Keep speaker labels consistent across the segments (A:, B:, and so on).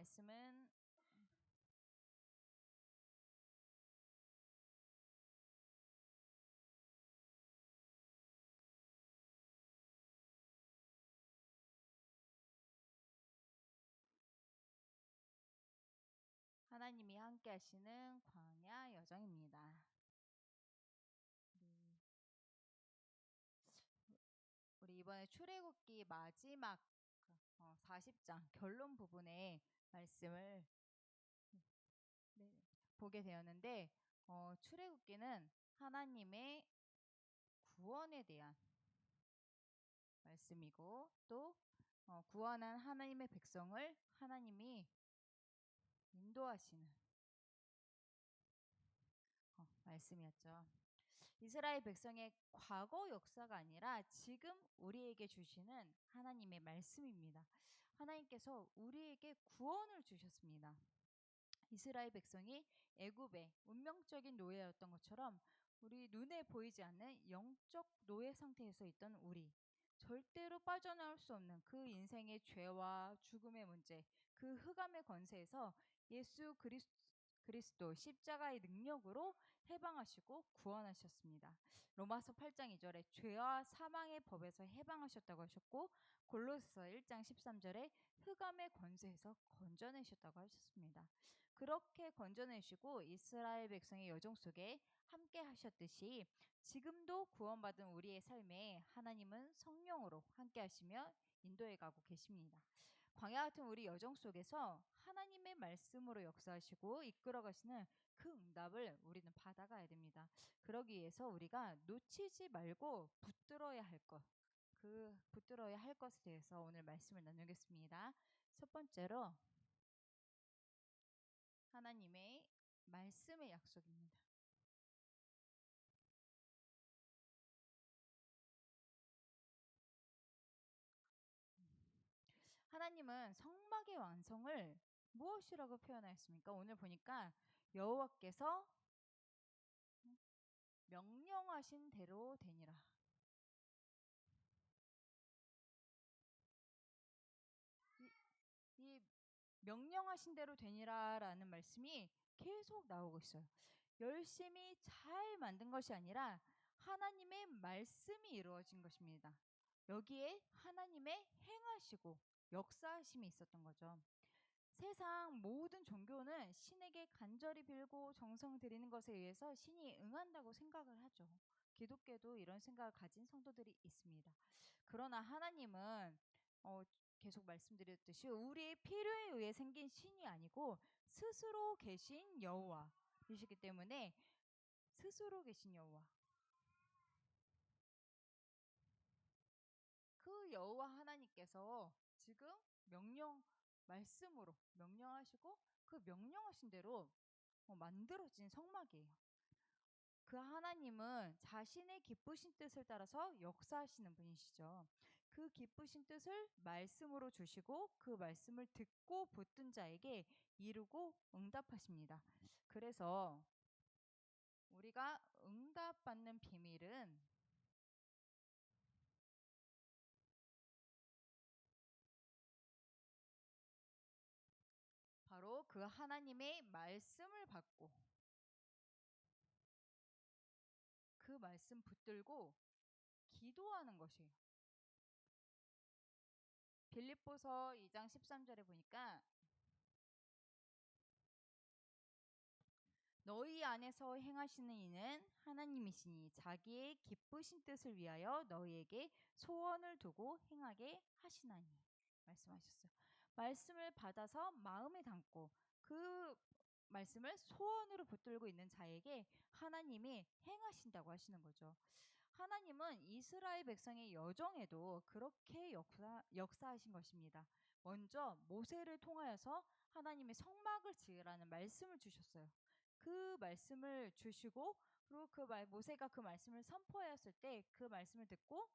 A: 말씀은 하나님이 함께 하시는 광야 여정입니다. 우리 이번에 출애굽기 마지막 40장 결론 부분의 말씀을 보게 되었는데 출애굽기는 하나님의 구원에 대한 말씀이고 또 구원한 하나님의 백성을 하나님이 인도하시는 말씀이었죠. 이스라엘 백성의 과거 역사가 아니라 지금 우리에게 주시는 하나님의 말씀입니다. 하나님께서 우리에게 구원을 주셨습니다. 이스라엘 백성이 애굽의 운명적인 노예였던 것처럼 우리 눈에 보이지 않는 영적 노예 상태에서 있던 우리, 절대로 빠져나올 수 없는 그 인생의 죄와 죽음의 문제, 그 흑암의 권세에서 예수 그리스도 십자가의 능력으로 해방하시고 구원하셨습니다. 로마서 8장 2절에 죄와 사망의 법에서 해방하셨다고 하셨고, 골로새서 1장 13절에 흑암의 권세에서 건져내셨다고 하셨습니다. 그렇게 건져내시고 이스라엘 백성의 여정 속에 함께 하셨듯이 지금도 구원받은 우리의 삶에 하나님은 성령으로 함께 하시며 인도해 가고 계십니다. 광야 같은 우리 여정 속에서 하나님의 말씀으로 역사하시고 이끌어 가시는 그 응답을 우리는 받아가야 됩니다. 그러기 위해서 우리가 놓치지 말고 붙들어야 할 것, 그 붙들어야 할 것에 대해서 오늘 말씀을 나누겠습니다. 첫 번째로 하나님의 말씀의 약속입니다. 하나님은 성막의 완성을 무엇이라고 표현하였습니까? 오늘 보니까 여호와께서 명령하신 대로 되니라. 이 명령하신 대로 되니라라는 말씀이 계속 나오고 있어요. 열심히 잘 만든 것이 아니라 하나님의 말씀이 이루어진 것입니다. 여기에 하나님의 행하시고 역사하심이 있었던 거죠. 세상 모든 종교는 신에게 간절히 빌고 정성 들이는 것에 의해서 신이 응한다고 생각을 하죠. 기독교도 이런 생각을 가진 성도들이 있습니다. 그러나 하나님은 계속 말씀드렸듯이 우리의 필요에 의해 생긴 신이 아니고 스스로 계신 여호와이시기 때문에 스스로 계신 여호와, 그 여호와 하나님께서 지금 말씀으로 명령하시고 그 명령하신 대로 만들어진 성막이에요. 그 하나님은 자신의 기쁘신 뜻을 따라서 역사하시는 분이시죠. 그 기쁘신 뜻을 말씀으로 주시고 그 말씀을 듣고 붙든 자에게 이루고 응답하십니다. 그래서 우리가 응답받는 비밀은 바로 그 하나님의 말씀을 받고 그 말씀 붙들고 기도하는 것이에요. 빌립보서 2장 13절에 보니까 너희 안에서 행하시는 이는 하나님이시니 자기의 기쁘신 뜻을 위하여 너희에게 소원을 두고 행하게 하시나니 말씀하셨어요. 말씀을 받아서 마음에 담고 그 말씀을 소원으로 붙들고 있는 자에게 하나님이 행하신다고 하시는 거죠. 하나님은 이스라엘 백성의 여정에도 그렇게 역사하신 것입니다. 먼저 모세를 통하여서 하나님의 성막을 지으라는 말씀을 주셨어요. 그 말씀을 주시고 그리고 모세가 그 말씀을 선포하였을 때 그 말씀을 듣고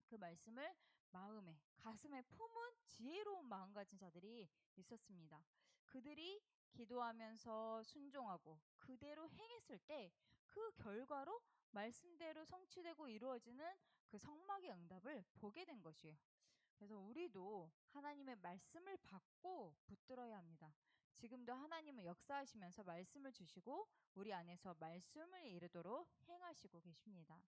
A: 그 말씀을 마음에 가슴에 품은 지혜로운 마음 가진 자들이 있었습니다. 그들이 기도하면서 순종하고 그대로 행했을 때 그 결과로 말씀대로 성취되고 이루어지는 그 성막의 응답을 보게 된 것이에요. 그래서 우리도 하나님의 말씀을 받고 붙들어야 합니다. 지금도 하나님은 역사하시면서 말씀을 주시고 우리 안에서 말씀을 이루도록 행하시고 계십니다.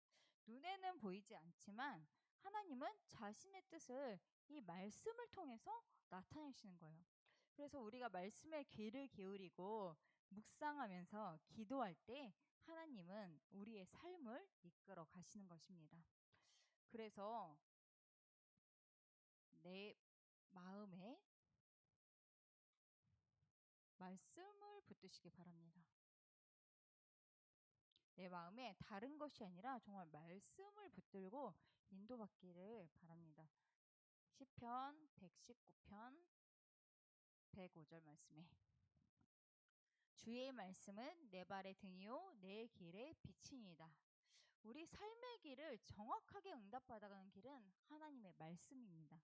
A: 눈에는 보이지 않지만 하나님은 자신의 뜻을 이 말씀을 통해서 나타내시는 거예요. 그래서 우리가 말씀에 귀를 기울이고 묵상하면서 기도할 때 하나님은 우리의 삶을 이끌어 가시는 것입니다. 그래서 내 마음에 말씀을 붙드시기 바랍니다. 내 마음에 다른 것이 아니라 정말 말씀을 붙들고 인도받기를 바랍니다. 시편 119편 105절 말씀에 주의 말씀은 내 발의 등이요 내 길의 빛이니이다. 우리 삶의 길을 정확하게 응답받아가는 길은 하나님의 말씀입니다.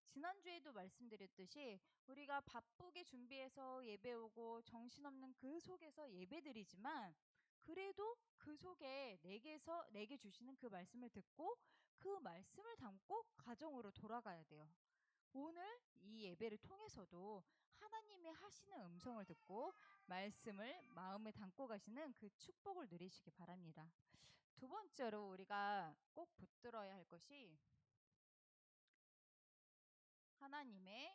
A: 지난주에도 말씀드렸듯이 우리가 바쁘게 준비해서 예배 오고 정신없는 그 속에서 예배드리지만 그래도 그 속에 내게 주시는 그 말씀을 듣고 그 말씀을 담고 가정으로 돌아가야 돼요. 오늘 이 예배를 통해서도 하나님의 하시는 음성을 듣고 말씀을 마음에 담고 가시는 그 축복을 누리시기 바랍니다. 두 번째로 우리가 꼭 붙들어야 할 것이 하나님의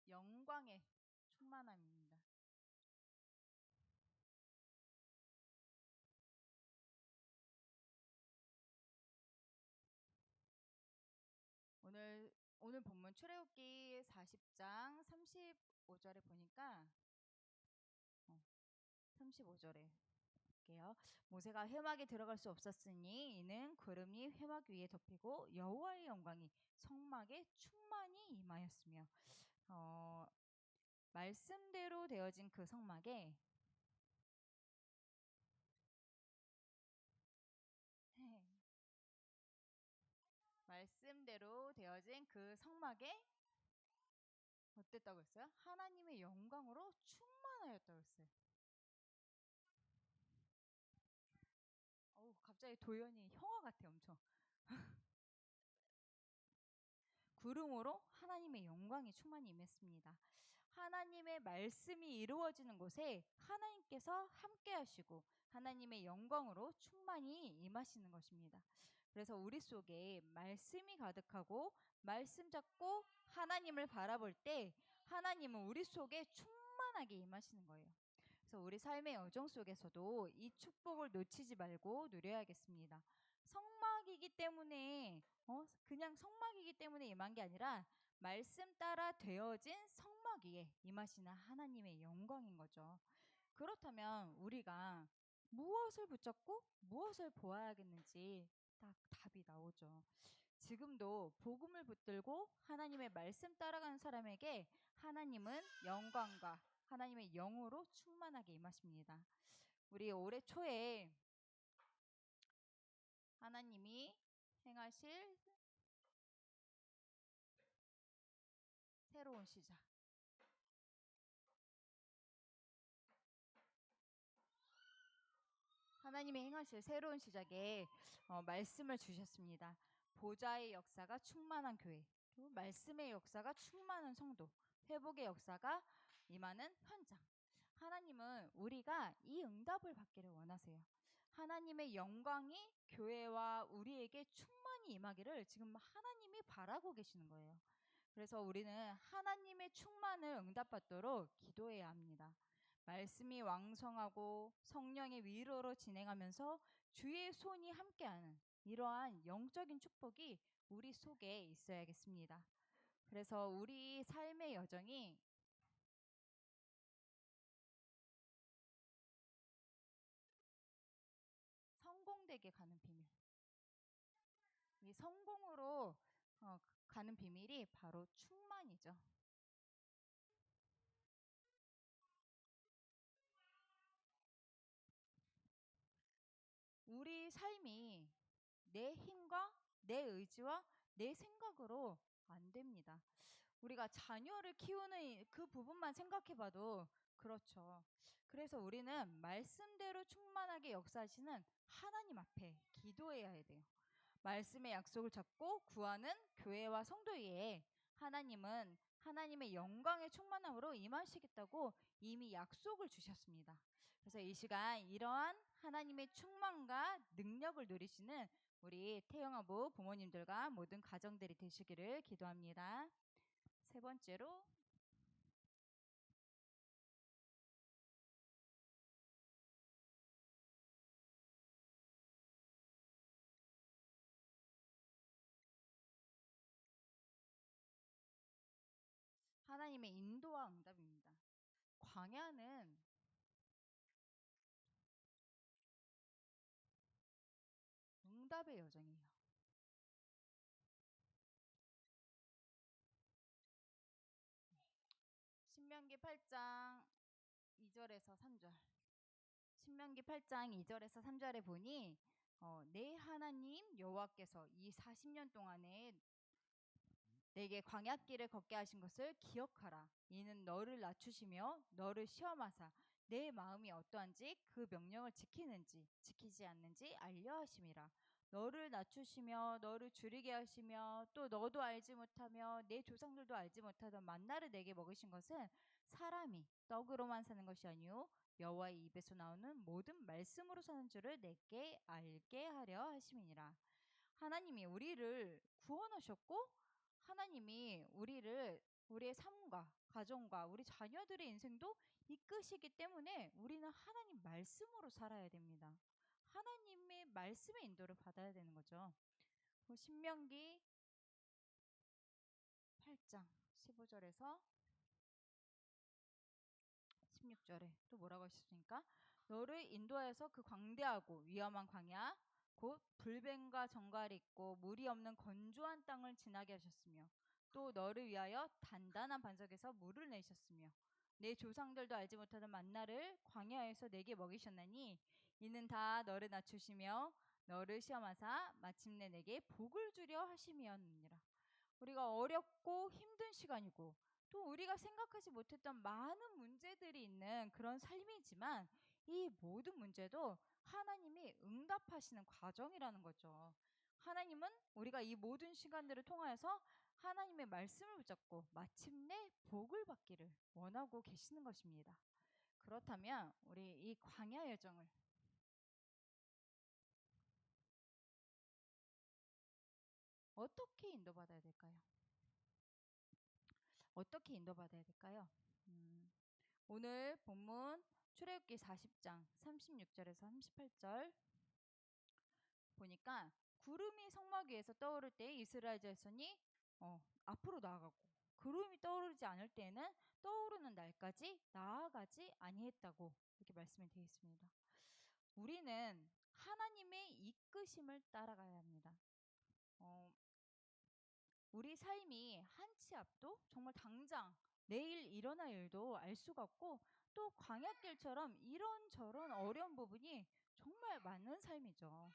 A: 영광의 충만함입니다. 오늘 본문 출애굽기 40장 35절에 보니까 35절에 볼게요. 모세가 회막에 들어갈 수 없었으니 이는 구름이 회막 위에 덮이고 여호와의 영광이 성막에 충만히 임하였으며 말씀대로 되어진 그 성막에 말씀대로 되어진 그 성막에 어땠다고 했어요? 하나님의 영광으로 충만하였다고 했어요. 갑자기 도연이 형아 같아 엄청. 구름으로 하나님의 영광이 충만히 임했습니다. 하나님의 말씀이 이루어지는 곳에 하나님께서 함께 하시고 하나님의 영광으로 충만히 임하시는 것입니다. 그래서 우리 속에 말씀이 가득하고 말씀 잡고 하나님을 바라볼 때 하나님은 우리 속에 충만하게 임하시는 거예요. 그래서 우리 삶의 여정 속에서도 이 축복을 놓치지 말고 누려야겠습니다. 성막이기 때문에 그냥 성막이기 때문에 임한 게 아니라 말씀 따라 되어진 성막 위에 임하시는 하나님의 영광인 거죠. 그렇다면 우리가 무엇을 붙잡고 무엇을 보아야겠는지 딱 답이 나오죠. 지금도 복음을 붙들고 하나님의 말씀 따라가는 사람에게 하나님은 영광과 하나님의 영으로 충만하게 임하십니다. 우리 올해 초에 하나님이 행하실 새로운 시작. 하나님의 행하실 새로운 시작에 말씀을 주셨습니다. 보좌의 역사가 충만한 교회, 그리고 말씀의 역사가 충만한 성도, 회복의 역사가 임하는 현장. 하나님은 우리가 이 응답을 받기를 원하세요. 하나님의 영광이 교회와 우리에게 충만히 임하기를 지금 하나님이 바라고 계시는 거예요. 그래서 우리는 하나님의 충만을 응답받도록 기도해야 합니다. 말씀이 왕성하고 성령의 위로로 진행하면서 주의 손이 함께하는 이러한 영적인 축복이 우리 속에 있어야겠습니다. 그래서 우리 삶의 여정이 성공되게 가는 비밀. 이 성공으로 가는 비밀이 바로 충만이죠. 우리 삶이 내 힘과 내 의지와 내 생각으로 안 됩니다. 우리가 자녀를 키우는 그 부분만 생각해 봐도 그렇죠. 그래서 우리는 말씀대로 충만하게 역사하시는 하나님 앞에 기도해야 돼요. 말씀의 약속을 잡고 구하는 교회와 성도 위에 하나님은 하나님의 영광의 충만함으로 임하시겠다고 이미 약속을 주셨습니다. 그래서 이 시간 이러한 하나님의 충만과 능력을 누리시는 우리 태영아부 부모님들과 모든 가정들이 되시기를 기도합니다. 세 번째로 하나님의 인도와 응답입니다. 광야는 응답의 여정이에요. 신명기 8장 2절에서 3절. 신명기 8장 2절에서 3절에 보니 내 하나님 여호와께서 이 40년 동안에 내게 광야길을 걷게 하신 것을 기억하라. 이는 너를 낮추시며 너를 시험하사 내 마음이 어떠한지 그 명령을 지키는지 지키지 않는지 알려 하심이라. 너를 낮추시며 너를 줄이게 하시며 또 너도 알지 못하며 내 조상들도 알지 못하던 만나를 내게 먹이신 것은 사람이 떡으로만 사는 것이 아니요 여호와의 입에서 나오는 모든 말씀으로 사는 줄을 내게 알게 하려 하심이니라. 하나님이 우리를 구원하셨고 하나님이 우리의 삶과 가정과 우리 자녀들의 인생도 이끄시기 때문에 우리는 하나님 말씀으로 살아야 됩니다. 하나님의 말씀의 인도를 받아야 되는 거죠. 신명기 8장 15절에서 16절에 또 뭐라고 하셨습니까? 너를 인도하여서 그 광대하고 위험한 광야 곧 불뱀과 정갈이 있고 물이 없는 건조한 땅을 지나게 하셨으며 또 너를 위하여 단단한 반석에서 물을 내셨으며 내 조상들도 알지 못하던 만나를 광야에서 내게 먹이셨나니 이는 다 너를 낮추시며 너를 시험하사 마침내 내게 복을 주려 하심이었느니라. 우리가 어렵고 힘든 시간이고 또 우리가 생각하지 못했던 많은 문제들이 있는 그런 삶이지만 이 모든 문제도 하나님이 응답하시는 과정이라는 거죠. 하나님은 우리가 이 모든 시간들을 통하여서 하나님의 말씀을 붙잡고 마침내 복을 받기를 원하고 계시는 것입니다. 그렇다면 우리 이 광야 여정을 어떻게 인도받아야 될까요? 어떻게 인도받아야 될까요? 오늘 본문 출애굽기 40장 36절에서 38절 보니까 구름이 성막 위에서 떠오를 때 이스라엘 자손이 앞으로 나아가고 구름이 떠오르지 않을 때에는 떠오르는 날까지 나아가지 아니했다고 이렇게 말씀이 되어 있습니다. 우리는 하나님의 이끄심을 따라가야 합니다. 우리 삶이 한 치 앞도 정말 당장 내일 일어날 일도 알 수가 없고 또 광야길처럼 이런저런 어려운 부분이 정말 많은 삶이죠.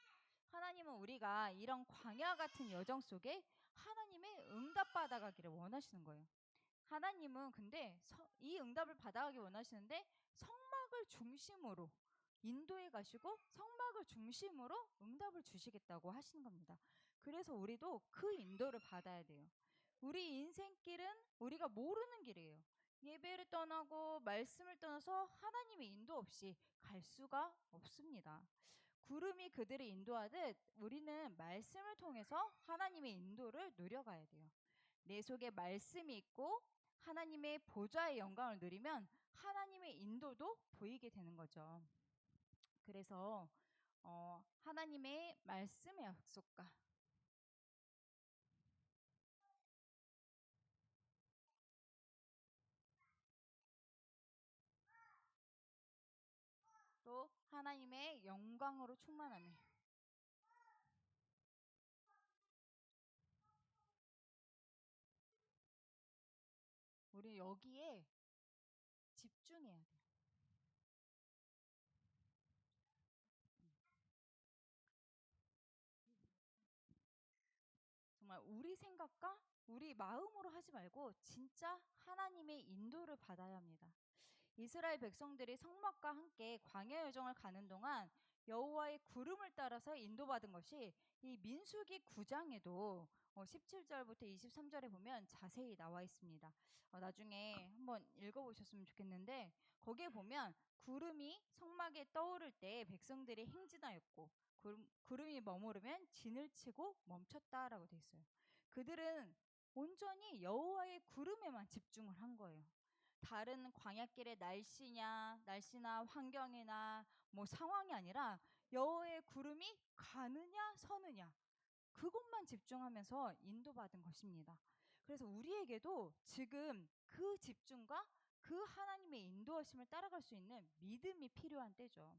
A: 하나님은 우리가 이런 광야 같은 여정 속에 하나님의 응답 받아가기를 원하시는 거예요. 하나님은 근데 이 응답을 받아가기 원하시는데 성막을 중심으로 인도해 가시고 성막을 중심으로 응답을 주시겠다고 하시는 겁니다. 그래서 우리도 그 인도를 받아야 돼요. 우리 인생길은 우리가 모르는 길이에요. 예배를 떠나고 말씀을 떠나서 하나님의 인도 없이 갈 수가 없습니다. 구름이 그들을 인도하듯 우리는 말씀을 통해서 하나님의 인도를 누려가야 돼요. 내 속에 말씀이 있고 하나님의 보좌의 영광을 누리면 하나님의 인도도 보이게 되는 거죠. 그래서 하나님의 말씀의 약속과 또 하나님의 영광으로 충만함에 우리 여기에 집중해야 돼요. 정말 우리 생각과 우리 마음으로 하지 말고 진짜 하나님의 인도를 받아야 합니다. 이스라엘 백성들이 성막과 함께 광야 여정을 가는 동안 여호와의 구름을 따라서 인도받은 것이 이 민수기 9장에도 17절부터 23절에 보면 자세히 나와 있습니다. 나중에 한번 읽어보셨으면 좋겠는데 거기에 보면 구름이 성막에 떠오를 때 백성들이 행진하였고 구름이 머무르면 진을 치고 멈췄다라고 돼 있어요. 그들은 온전히 여호와의 구름에만 집중을 한 거예요. 다른 광야길의 날씨나 환경이나 뭐 상황이 아니라 여호와의 구름이 가느냐 서느냐 그것만 집중하면서 인도받은 것입니다. 그래서 우리에게도 지금 그 집중과 그 하나님의 인도하심을 따라갈 수 있는 믿음이 필요한 때죠.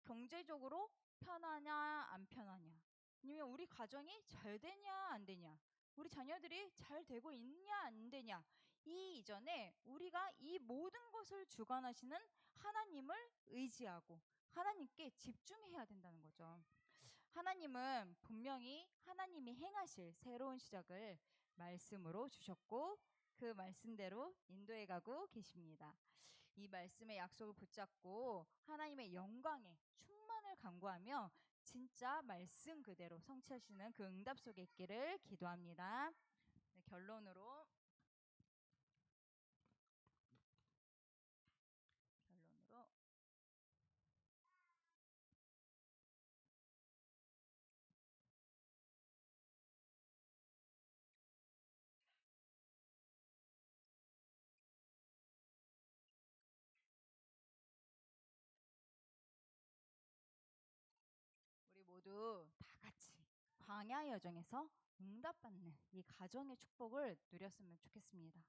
A: 경제적으로 편하냐 안 편하냐, 아니면 우리 가정이 잘 되냐 안 되냐, 우리 자녀들이 잘 되고 있냐 안 되냐, 이 이전에 우리가 이 모든 것을 주관하시는 하나님을 의지하고 하나님께 집중해야 된다는 거죠. 하나님은 분명히 하나님이 행하실 새로운 시작을 말씀으로 주셨고 그 말씀대로 인도해 가고 계십니다. 이 말씀의 약속을 붙잡고 하나님의 영광에 충만을 간구하며 진짜 말씀 그대로 성취하시는 그 응답 속에 있기를 기도합니다. 네, 결론으로 우리 모두 다 같이 광야 여정에서 응답받는 이 가정의 축복을 누렸으면 좋겠습니다.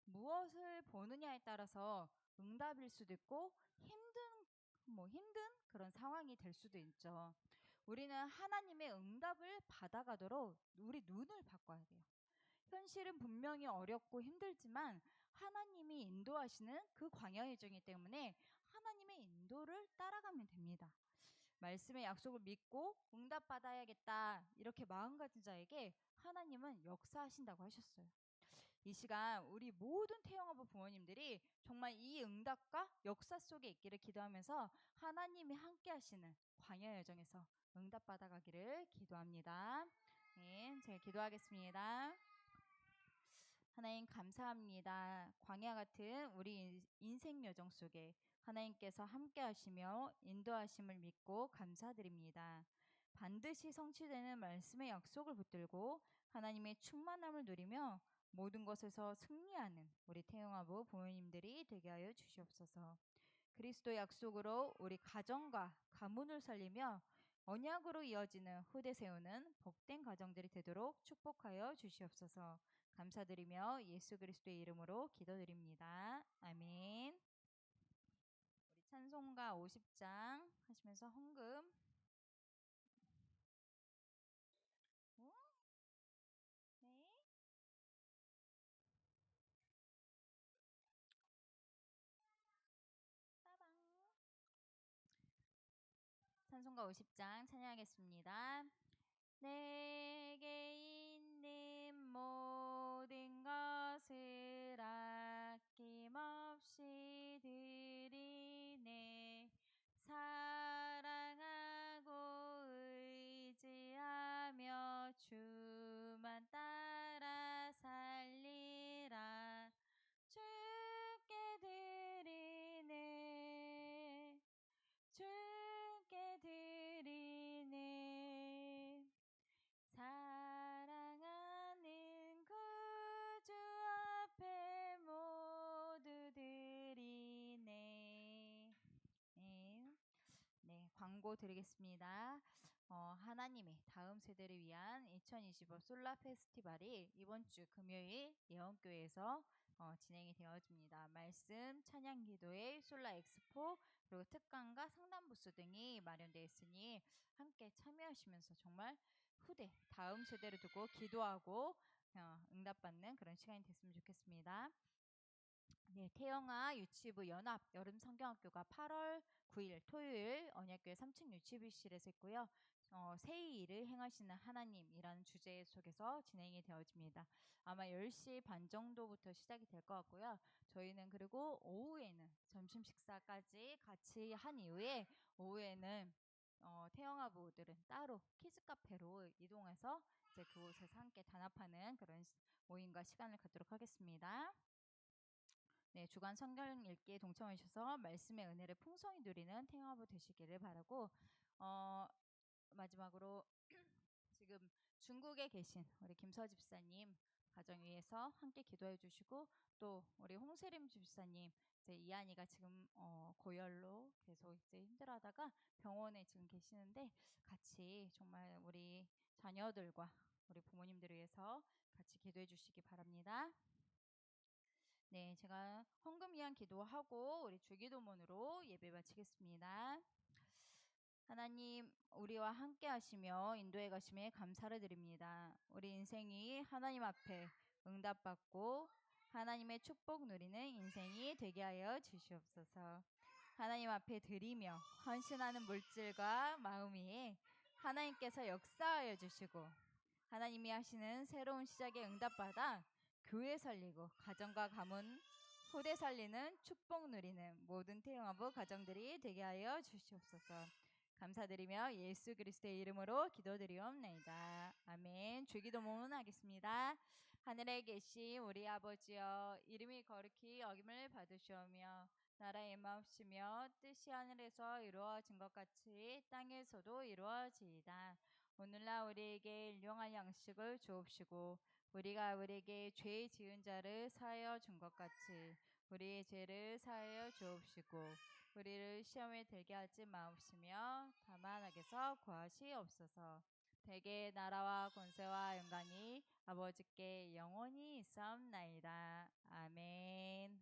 A: 무엇을 보느냐에 따라서 응답일 수도 있고 힘든 그런 상황이 될 수도 있죠. 우리는 하나님의 응답을 받아가도록 우리 눈을 바꿔야 돼요. 현실은 분명히 어렵고 힘들지만 하나님이 인도하시는 그 광야 여정이기 때문에 하나님의 인도를 따라가면 됩니다. 말씀의 약속을 믿고 응답받아야겠다 이렇게 마음 가진 자에게 하나님은 역사하신다고 하셨어요. 이 시간 우리 모든 태영아부 부모님들이 정말 이 응답과 역사 속에 있기를 기도하면서 하나님이 함께 하시는 광야 여정에서 응답받아 가기를 기도합니다. 네, 제가 기도하겠습니다. 하나님 감사합니다. 광야 같은 우리 인생 여정 속에 하나님께서 함께 하시며 인도하심을 믿고 감사드립니다. 반드시 성취되는 말씀의 약속을 붙들고 하나님의 충만함을 누리며 모든 것에서 승리하는 우리 태영아부 부모님들이 되게 하여 주시옵소서. 그리스도 약속으로 우리 가정과 가문을 살리며 언약으로 이어지는 후대 세우는 복된 가정들이 되도록 축복하여 주시옵소서. 감사드리며 예수 그리스도의 이름으로 기도드립니다. 아멘. 우리 찬송가 50장 하시면서 헌금. 네. 빠방. 찬송가 50장 찬양하겠습니다. 내게 있는 모든 것을 아낌없이 드리네. 사랑하고 의지하며 주만 따라 살리라. 주께 드리네. 주께 드리네. 사랑하는 구주 앞에 모두 드리네. 네, 광고 드리겠습니다. 하나님의 다음 세대를 위한 2025 솔라 페스티벌이 이번 주 금요일 예언교회에서 진행이 되어집니다. 말씀, 찬양 기도회, 솔라 엑스포, 그리고 특강과 상담 부스 등이 마련되어 있으니 함께 참여하시면서 정말 후대, 다음 세대를 두고 기도하고 응답받는 그런 시간이 됐으면 좋겠습니다. 네, 태영아 유치부 연합 여름 성경학교가 8월 9일 토요일 언약교회 3층 유치부실에서 있고요. 새의 일을 행하시는 하나님이라는 주제 속에서 진행이 되어집니다. 아마 10시 반 정도부터 시작이 될 것 같고요. 저희는 그리고 오후에는 점심 식사까지 같이 한 이후에 오후에는 태영아부들은 따로 키즈 카페로 이동해서 이제 그곳에서 함께 단합하는 그런 모임과 시간을 갖도록 하겠습니다. 네, 주간 성경 읽기에 동참해 주셔서 말씀의 은혜를 풍성히 누리는 태영아부 되시기를 바라고, 마지막으로 지금 중국에 계신 우리 김서 집사님 가정 위해서 함께 기도해 주시고, 또 우리 홍세림 집사님 이제 이한이가 지금 고열로 계속 이제 힘들어하다가 병원에 지금 계시는데, 같이 정말 우리 자녀들과 우리 부모님들을 위해서 같이 기도해 주시기 바랍니다. 네, 제가 헌금 위한 기도하고 우리 주기도문으로 예배 마치겠습니다. 하나님, 우리와 함께 하시며 인도해 가심에 감사를 드립니다. 우리 인생이 하나님 앞에 응답받고 하나님의 축복 누리는 인생이 되게 하여 주시옵소서. 하나님 앞에 드리며 헌신하는 물질과 마음 위에 하나님께서 역사하여 주시고, 하나님이 하시는 새로운 시작에 응답받아 교회 살리고 가정과 가문 후대 살리는 축복 누리는 모든 태영아부 가정들이 되게 하여 주시옵소서. 감사드리며 예수 그리스도의 이름으로 기도드리옵나이다. 아멘. 주기도문 하겠습니다. 하늘에 계신 우리 아버지여, 이름이 거룩히 여김을 받으시오며 나라의 마옵시며 뜻이 하늘에서 이루어진 것 같이 땅에서도 이루어지이다. 오늘날 우리에게 일용할 양식을 주옵시고, 우리가 우리에게 죄 지은 자를 사하여 준 것 같이 우리의 죄를 사하여 주옵시고, 우리를 시험에 들게 하지 마옵시며 다만 악에서 구하시옵소서. 대개 나라와 권세와 영광이 아버지께 영원히 있사옵나이다. 아멘.